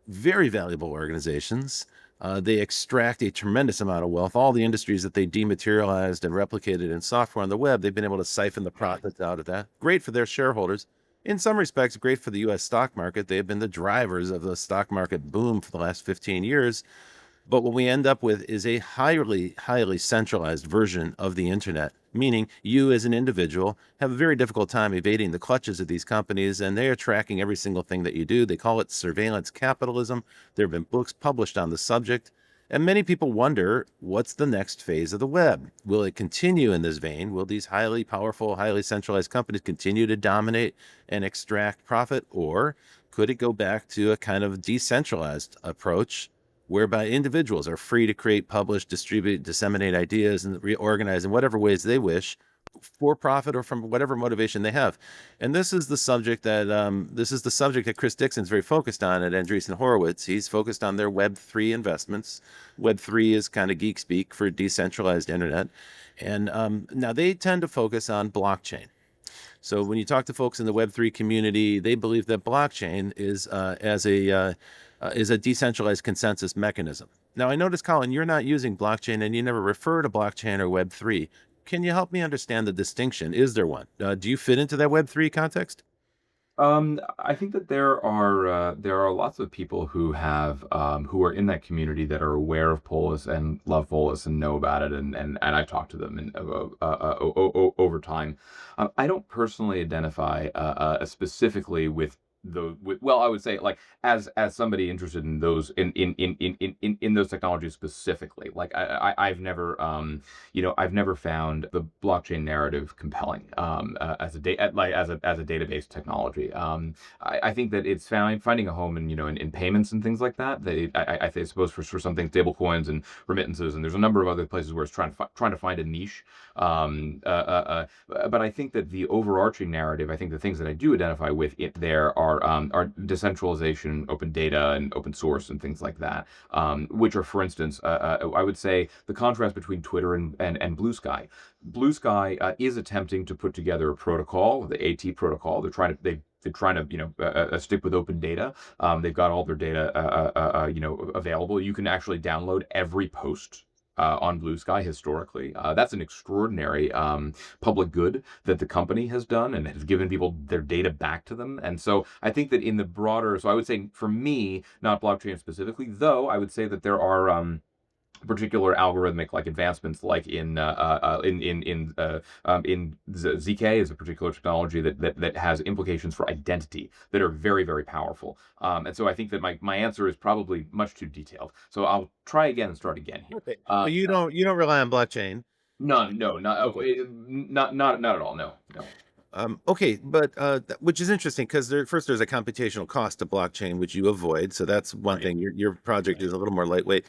Speaker 1: very valuable organizations. They extract a tremendous amount of wealth. All the industries that they dematerialized and replicated in software on the web, they've been able to siphon the profits out of that. Great for their shareholders. In some respects, great for the US stock market. They have been the drivers of the stock market boom for the last 15 years. But what we end up with is a highly centralized version of the internet, meaning you as an individual have a very difficult time evading the clutches of these companies, and they are tracking every single thing that you do. They call it surveillance capitalism. There have been books published on the subject. And many people wonder, what's the next phase of the web? Will it continue in this vein? Will these highly powerful, highly centralized companies continue to dominate and extract profit? Or could it go back to a kind of decentralized approach whereby individuals are free to create, publish, distribute, disseminate ideas, and reorganize in whatever ways they wish, for profit or from whatever motivation they have? And this is the subject that Chris Dixon's very focused on at Andreessen Horowitz. He's focused on their Web3 investments. Web3 is kind of geek speak for decentralized internet, and now they tend to focus on blockchain. So when you talk to folks in the Web3 community, they believe that blockchain is a decentralized consensus mechanism. Now, I notice, Colin, you're not using blockchain and you never refer to blockchain or Web3. Can you help me understand the distinction? Is there one? Do you fit into that Web3 context?
Speaker 2: I think that there are lots of people who are in that community that are aware of Polis and love Polis and know about it, and I talk to them over time. I don't personally identify specifically with well, I would say, like, as somebody interested in those in those technologies specifically. Like, I've never I've never found the blockchain narrative compelling as a as a database technology. I think that it's finding a home in, in payments and things like that. I suppose for something, stable coins and remittances, and there's a number of other places where it's trying to find a niche. But I think that the overarching narrative, I think the things that I do identify with it there are decentralization, open data, and open source, and things like that, which are, for instance, I would say the contrast between Twitter and Blue Sky. Blue Sky is attempting to put together a protocol, the AT protocol. They're trying to stick with open data. They've got all their data available. You can actually download every post on Blue Sky historically. That's an extraordinary public good that the company has done and has given people their data back to them. And so I think that in the broader, so I would say, for me, not blockchain specifically, though I would say that there are particular algorithmic, like, advancements, like in ZK is a particular technology that has implications for identity that are very, very powerful. And so I think that my answer is probably much too detailed. So I'll try again and start again here.
Speaker 1: Okay. But you don't rely on blockchain.
Speaker 2: No, not
Speaker 1: Okay.
Speaker 2: not at all. No, no.
Speaker 1: Okay, but which is interesting because there's a computational cost to blockchain which you avoid, so that's one
Speaker 2: Right,
Speaker 1: thing. Your project
Speaker 2: right.
Speaker 1: is a little more lightweight.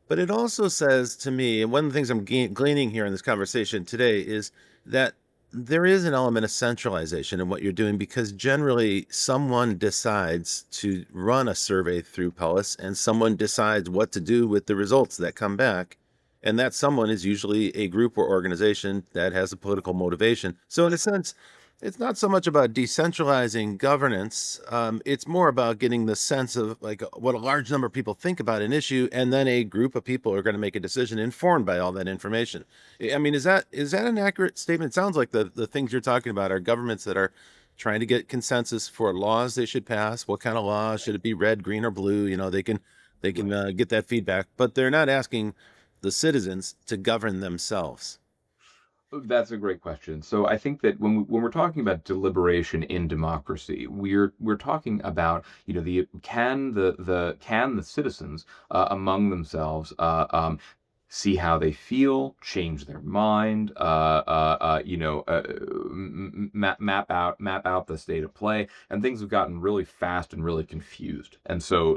Speaker 1: But it also says to me, and one of the things I'm gleaning here in this conversation today is that there is an element of centralization in what you're doing because generally someone decides to run a survey through Polis and someone decides what to do with the results that come back. And that someone is usually a group or organization that has a political motivation. So, in a sense, it's not so much about decentralizing governance. It's more about getting the sense of, like, what a large number of people think about an issue, and then a group of people are going to make a decision informed by all that information. I mean, is that an accurate statement? It sounds like the things you're talking about are governments that are trying to get consensus for laws they should pass. What kind of laws should it be? Red, green, or blue? They can
Speaker 2: Right.
Speaker 1: get that feedback, but they're not asking the citizens to govern themselves.
Speaker 2: That's a great question. So I think that when we're talking about deliberation in democracy, we're talking about, the citizens among themselves see how they feel, change their mind, map out the state of play, and things have gotten really fast and really confused. And so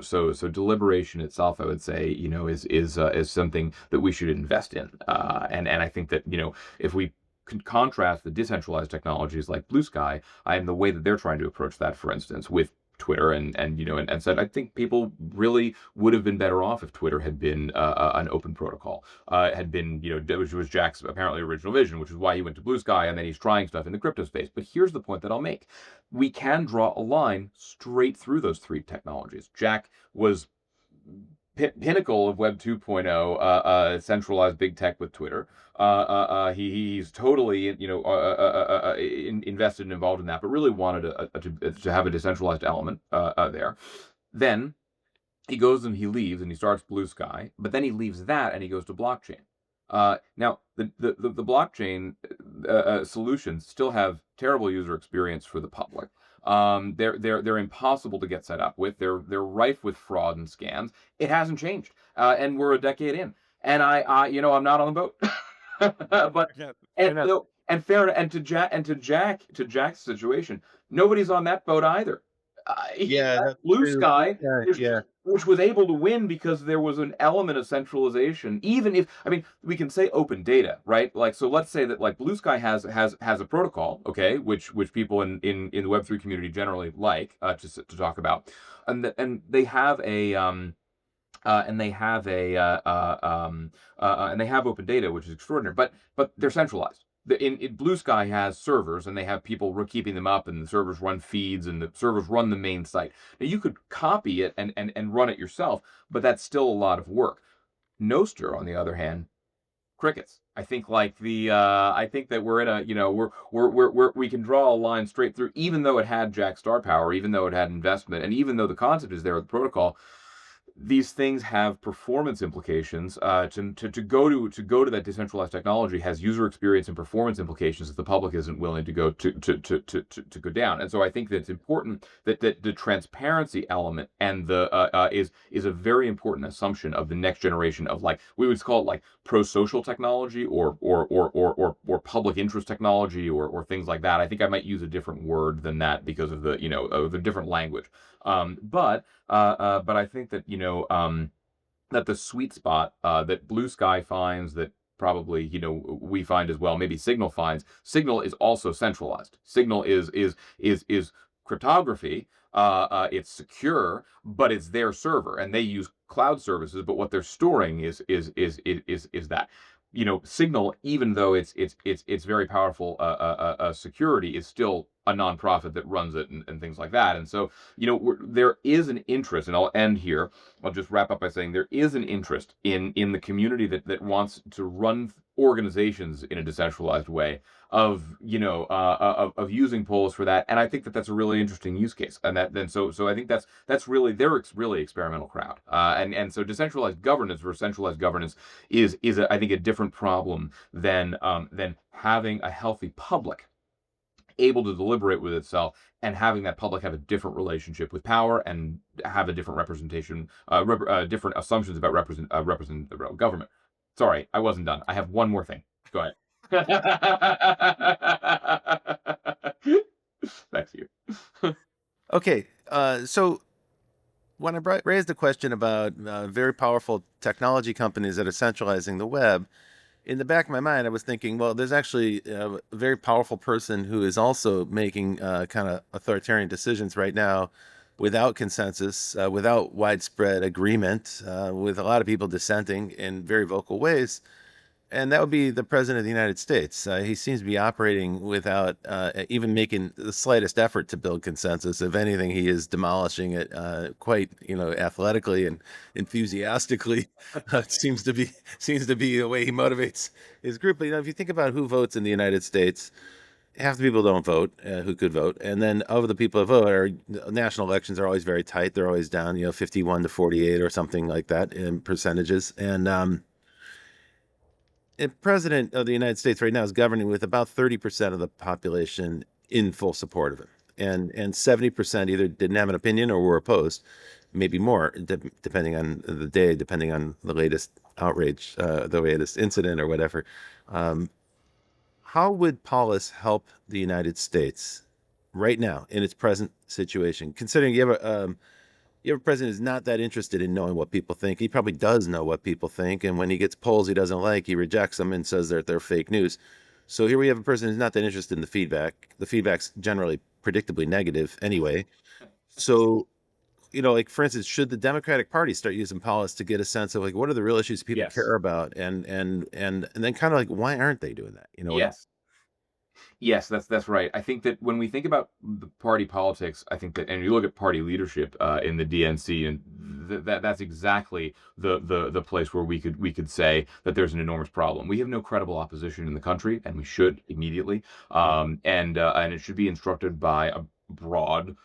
Speaker 2: deliberation itself, I would say, is something that we should invest in. And I think that, if we contrast the decentralized technologies like Blue Sky and the way that they're trying to approach that, for instance, with Twitter, and said, I think people really would have been better off if Twitter had been an open protocol, had been, which was Jack's apparently original vision, which is why he went to Blue Sky, and then he's trying stuff in the crypto space. But here's the point that I'll make: we can draw a line straight through those three technologies. Jack was pinnacle of Web 2.0, centralized big tech with Twitter. He's totally, invested and involved in that, but really wanted to have a decentralized element there. Then he goes and he leaves and he starts Blue Sky, but then he leaves that and he goes to blockchain. Now, the blockchain solutions still have terrible user experience for the public. They're impossible to get set up with. They're rife with fraud and scams. It hasn't changed, and we're a decade in. And I'm not on the boat. But
Speaker 1: Yeah, fair
Speaker 2: and
Speaker 1: enough.
Speaker 2: no, and fair and to Jack's situation, nobody's on that boat either. You
Speaker 1: Yeah,
Speaker 2: had
Speaker 1: that's
Speaker 2: Blue
Speaker 1: true. Blue
Speaker 2: Sky,
Speaker 1: Sky, yeah.
Speaker 2: which was able to win because there was an element of centralization. Even if, I mean, we can say open data, right? Like, so let's say that like Blue Sky has a protocol, okay, which people in the Web3 community generally like to talk about, and they have a and they have a and they have open data, which is extraordinary. But they're centralized. In Blue Sky has servers, and they have people keeping them up, and the servers run feeds, and the servers run the main site. Now you could copy it and run it yourself, but that's still a lot of work. Nostr, on the other hand, crickets. I think like I think that we're in a, we can draw a line straight through, even though it had Jack Star power, even though it had investment, and even though the concept is there with the protocol. These things have performance implications. To go to that decentralized technology has user experience and performance implications that the public isn't willing to go down. And so I think that it's important that the transparency element and the is a very important assumption of the next generation of, like, we would call it like pro-social technology, or public interest technology, or things like that. I think I might use a different word than that because of the different language. But I think that that the sweet spot that Blue Sky finds, that probably we find as well, maybe Signal finds. Signal is also centralized. Signal is cryptography. It's secure, but it's their server, and they use cloud services. But what they're storing is that. Signal, even though it's very powerful security, is still a nonprofit that runs it, and things like that. And so, there is an interest, and I'll end here. I'll just wrap up by saying there is an interest in the community that wants to run organizations in a decentralized way, of using Polis for that. And I think that that's a really interesting use case. And so I think that's really, they're really experimental crowd. And so decentralized governance versus centralized governance is I think a different problem than having a healthy public able to deliberate with itself, and having that public have a different relationship with power, and have a different representation, different assumptions about represent government. Sorry, I wasn't done. I have one more thing. Go ahead. Back to you.
Speaker 1: Okay, so when I raised the question about very powerful technology companies that are centralizing the web, in the back of my mind, I was thinking, well, there's actually a very powerful person who is also making kind of authoritarian decisions right now without consensus, without widespread agreement, with a lot of people dissenting in very vocal ways. And that would be the president of the United States. He seems to be operating without even making the slightest effort to build consensus. If anything, he is demolishing it quite, athletically and enthusiastically. It seems to be the way he motivates his group. But if you think about who votes in the United States, half the people don't vote who could vote, and then of the people that vote, national elections are always very tight. They're always down, 51 to 48 or something like that in percentages, and the president of the United States right now is governing with about 30% of the population in full support of him. And 70% either didn't have an opinion or were opposed, maybe more, depending on the day, depending on the latest outrage, the latest incident or whatever. Um, how would Polis help the United States right now in its present situation, considering you have a president who's not that interested in knowing what people think. He probably does know what people think, and when he gets polls he doesn't like, he rejects them and says that they're fake news. So here we have a person who's not that interested in the feedback. The feedback's generally predictably negative anyway. So, like, for instance, should the Democratic Party start using Polis to get a sense of, like, what are the real issues people
Speaker 2: Yes.
Speaker 1: care about, and then kind of like, why aren't they doing that?
Speaker 2: Yes. Yes, that's right. I think that when we think about the party politics, I think that, and you look at party leadership in the DNC, and that's exactly the place where we could say that there's an enormous problem. We have no credible opposition in the country, and we should immediately. And it should be instructed by a broad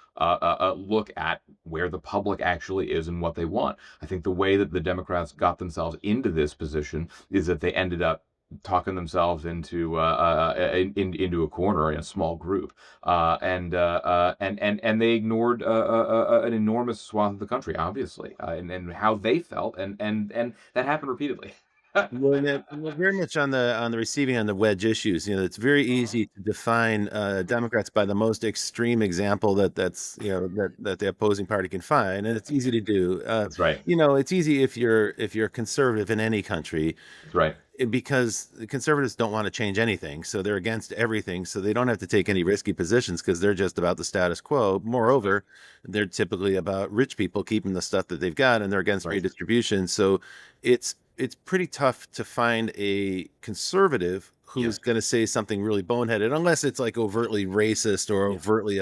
Speaker 2: look at where the public actually is and what they want. I think the way that the Democrats got themselves into this position is that they ended up talking themselves into a corner in a small group, and they ignored an enormous swath of the country, obviously, and how they felt, and that happened repeatedly.
Speaker 1: Well, well, very much on the receiving on the wedge issues. It's very
Speaker 2: Mhm.
Speaker 1: easy to define Democrats by the most extreme example that's that the opposing party can find, and it's easy to do.
Speaker 2: That's right.
Speaker 1: It's easy if you're conservative in any country
Speaker 2: That's right.
Speaker 1: because the conservatives don't want to change anything, so they're against everything, so they don't have to take any risky positions because they're just about the status quo.
Speaker 2: That's right.
Speaker 1: Moreover, they're typically about rich people keeping the stuff that they've got, and they're against
Speaker 2: Right.
Speaker 1: redistribution. So it's pretty tough to find a conservative who's
Speaker 2: Yes.
Speaker 1: going to say something really boneheaded, unless it's like overtly racist or
Speaker 2: Yeah.
Speaker 1: overtly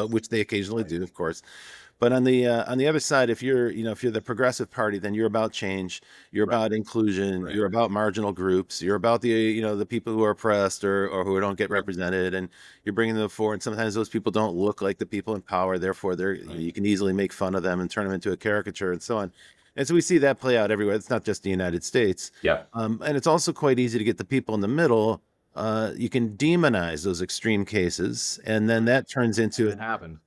Speaker 1: which they occasionally
Speaker 2: Right.
Speaker 1: do, of course. But on the other side, if you're the progressive party, then you're about change, you're
Speaker 2: Right.
Speaker 1: about inclusion,
Speaker 2: Right.
Speaker 1: you're about marginal groups, you're about the people who are oppressed or who don't get
Speaker 2: Yep.
Speaker 1: represented, and you're bringing them forward. And sometimes those people don't look like the people in power, therefore
Speaker 2: Right.
Speaker 1: you can easily make fun of them and turn them into a caricature and so on. And so we see that play out everywhere. It's not just the United States,
Speaker 2: Yeah.
Speaker 1: and it's also quite easy to get the people in the middle. You can demonize those extreme cases, and then that turns
Speaker 2: And
Speaker 1: into
Speaker 2: it happened.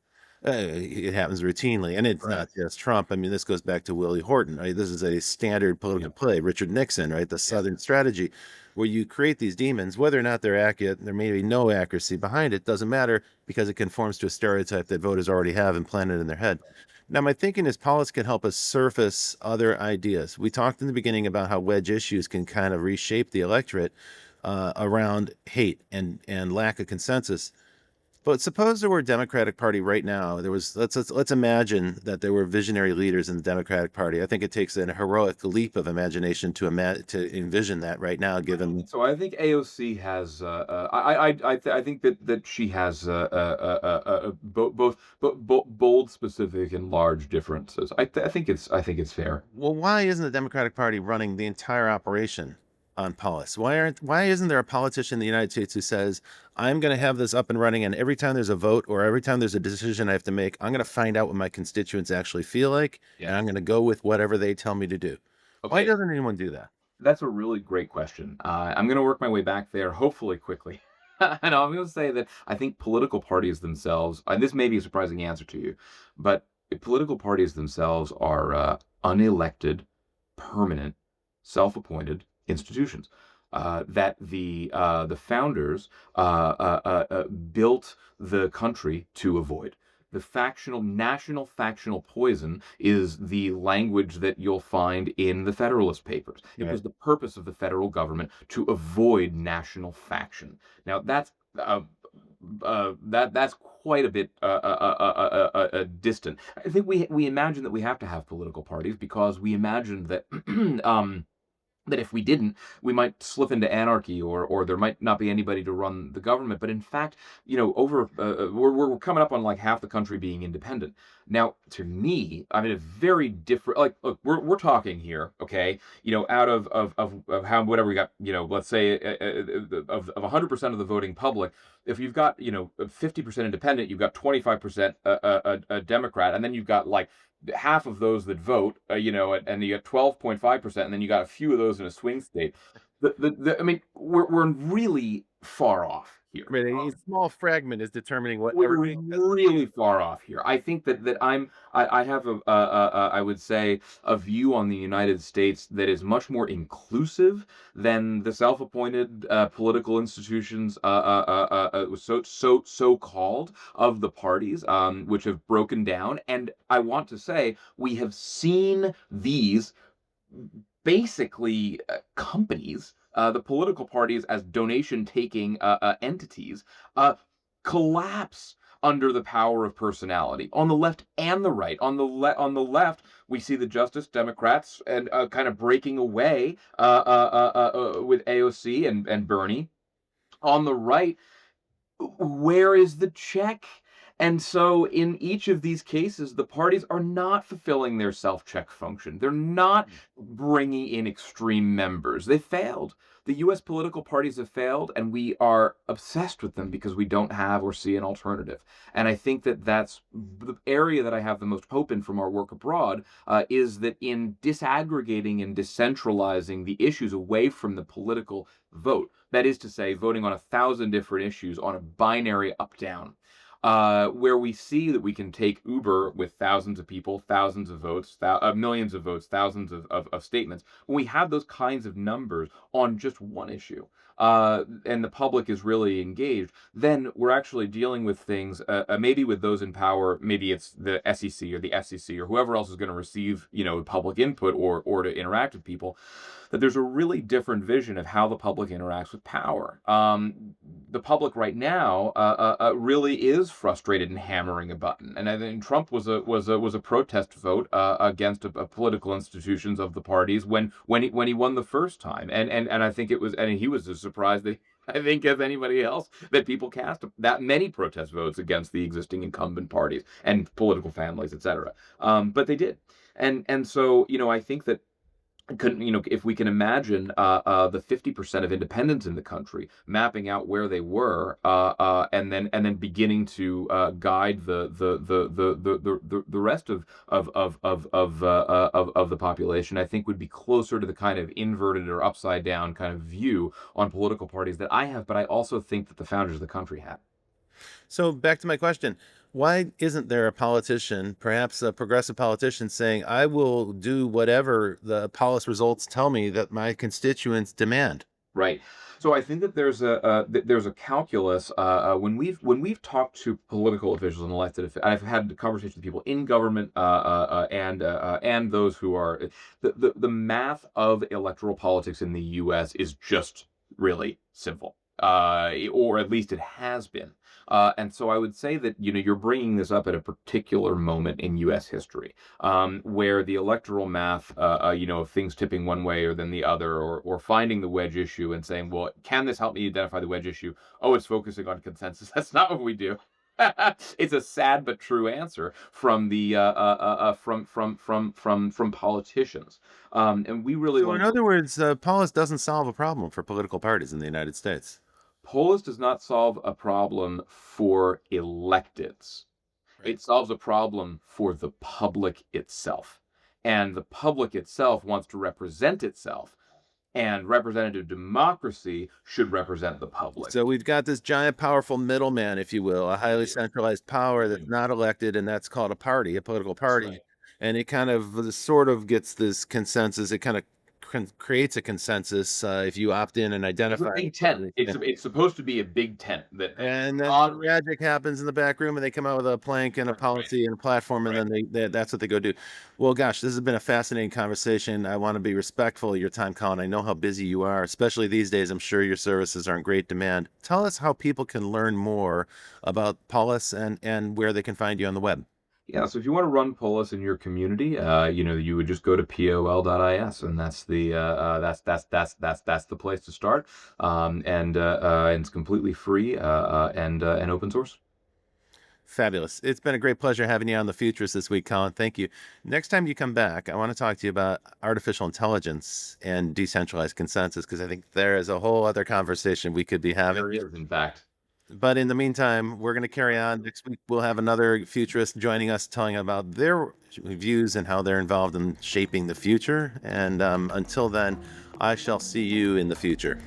Speaker 1: it happens routinely, and it's
Speaker 2: Right.
Speaker 1: not just Trump. I mean, this goes back to Willie Horton, right? This is a standard
Speaker 2: Yeah.
Speaker 1: political play. Richard Nixon, right? The
Speaker 2: Yeah.
Speaker 1: Southern strategy, where you create these demons, whether or not they're accurate, there may be no accuracy behind it, doesn't matter because it conforms to a stereotype that voters already have implanted in their head. Now, my thinking is Polis can help us surface other ideas. We talked in the beginning about how wedge issues can kind of reshape the electorate around hate and lack of consensus. But suppose there were a Democratic Party right now. Let's imagine that there were visionary leaders in the Democratic Party. I think it takes an heroic leap of imagination to envision that right now,
Speaker 2: I don't
Speaker 1: given
Speaker 2: think so. I think AOC has. I think that she has both bold, specific, and large differences. I think it's fair.
Speaker 1: well, why isn't the Democratic Party running the entire operation on Polis? Why isn't there a politician in the United States who says, I'm going to have this up and running, and every time there's a vote or every time there's a decision I have to make, I'm going to find out what my constituents actually feel like, and
Speaker 2: Yeah.
Speaker 1: I'm going to go with whatever they tell me to do. Why
Speaker 2: Okay.
Speaker 1: doesn't anyone do that?
Speaker 2: That's a really great question. I'm going to work my way back there, hopefully quickly. And I'm going to say that I think political parties themselves, and this may be a surprising answer to you, but political parties themselves are unelected, permanent, self-appointed institutions that the founders built the country to avoid. The national factional poison is the language that you'll find in the Federalist Papers. It
Speaker 1: Right.
Speaker 2: was the purpose of the federal government to avoid national faction. Now that's quite a bit distant. I think we imagine that we have to have political parties because we imagine that that if we didn't, we might slip into anarchy, or there might not be anybody to run the government. But in fact, over we're coming up on like half the country being independent. Now, to me, I'm in a very different. Like, look, we're talking here, okay? Out of how whatever we got, let's say of 100% of the voting public, if you've got 50% independent, you've got 25% a Democrat, and then you've got like half of those that vote, and you got 12.5%, and then you got a few of those in a swing state. I mean, we're really far off here.
Speaker 1: I mean, a small fragment is determining what
Speaker 2: We're
Speaker 1: everybody says.
Speaker 2: really far off here. I think I have I would say a view on the United States that is much more inclusive than the self-appointed political institutions, so called, of the parties, which have broken down. And I want to say we have seen these basically companies, the political parties as donation taking entities, uh, collapse under the power of personality on the left and the right. On the left, we see the Justice Democrats and kind of breaking away with AOC and Bernie. On the right, where is the check? And so, in each of these cases, the parties are not fulfilling their self check function. They're not bringing in extreme members. They failed. The US political parties have failed, and we are obsessed with them because we don't have or see an alternative. And I think that that's the area that I have the most hope in from our work abroad, is that in disaggregating and decentralizing the issues away from the political vote, that is to say, voting on 1,000 different issues on a binary up down. where we see that we can take Uber with thousands of people, thousands of votes, millions of votes, thousands of statements. When we have those kinds of numbers on just one issue, and the public is really engaged, then we're actually dealing with things, maybe with those in power, maybe it's the SEC or the FCC or whoever else is going to receive, public input or to interact with people, that there's a really different vision of how the public interacts with power. The public right now really is frustrated and hammering a button, and I think Trump was a protest vote against a political institutions of the parties when he won the first time, and I think it was, and he was as surprised that, I think, as anybody else, that people cast that many protest votes against the existing incumbent parties and political families, etc. But they did, and so I think that if we can imagine the 50% of independents in the country mapping out where they were, and then beginning to guide the rest of the population, I think would be closer to the kind of inverted or upside down kind of view on political parties that I have, but I also think that the founders of the country had.
Speaker 1: So back to my question. Why isn't there a politician, perhaps a progressive politician, saying, I will do whatever the Polis results tell me that my constituents demand?
Speaker 2: Right. So I think that there's a calculus when we've talked to political officials and I've had conversations with people in government, and those who are the math of electoral politics in the U.S. is just really simple, or at least it has been. And so I would say that you're bringing this up at a particular moment in U.S. history, where the electoral math, of things tipping one way or then the other, or finding the wedge issue and saying, well, can this help me identify the wedge issue? Oh, it's focusing on consensus. That's not what we do. It's a sad but true answer from the from politicians, and we really
Speaker 1: So
Speaker 2: want
Speaker 1: in
Speaker 2: to.
Speaker 1: other words, Polis doesn't solve a problem for political parties in the United States.
Speaker 2: Polis does not solve a problem for electeds.
Speaker 1: Right.
Speaker 2: It solves a problem for the public itself. And the public itself wants to represent itself. And representative democracy should represent the public.
Speaker 1: So we've got this giant, powerful middleman, if you will, a highly centralized power that's not elected, and that's called a party, a political
Speaker 2: That's
Speaker 1: party.
Speaker 2: right.
Speaker 1: And it kind of sort of gets this consensus. It kind of creates a consensus if you opt in and
Speaker 2: It's a
Speaker 1: identify.
Speaker 2: big tent. It's supposed to be a big tent that
Speaker 1: And then some
Speaker 2: moderates.
Speaker 1: magic happens in the back room, and they come out with a plank and a
Speaker 2: Right.
Speaker 1: policy and a platform, and
Speaker 2: Right.
Speaker 1: then that's what they go do. Well, gosh, this has been a fascinating conversation. I want to be respectful of your time, Colin. I know how busy you are, especially these days. I'm sure your services are in great demand. Tell us how people can learn more about Polis and where they can find you on the web.
Speaker 2: Yeah, so if you want to run Polis in your community, you would just go to pol.is, and that's the place to start. And it's completely free, and open source.
Speaker 1: Fabulous. It's been a great pleasure having you on the Futurists this week, Colin. Thank you. Next time you come back, I want to talk to you about artificial intelligence and decentralized consensus, because I think there is a whole other conversation we could be having.
Speaker 2: There is, in fact.
Speaker 1: But in the meantime, we're going to carry on. Next week, we'll have another futurist joining us, telling about their views and how they're involved in shaping the future. And until then, I shall see you in the future.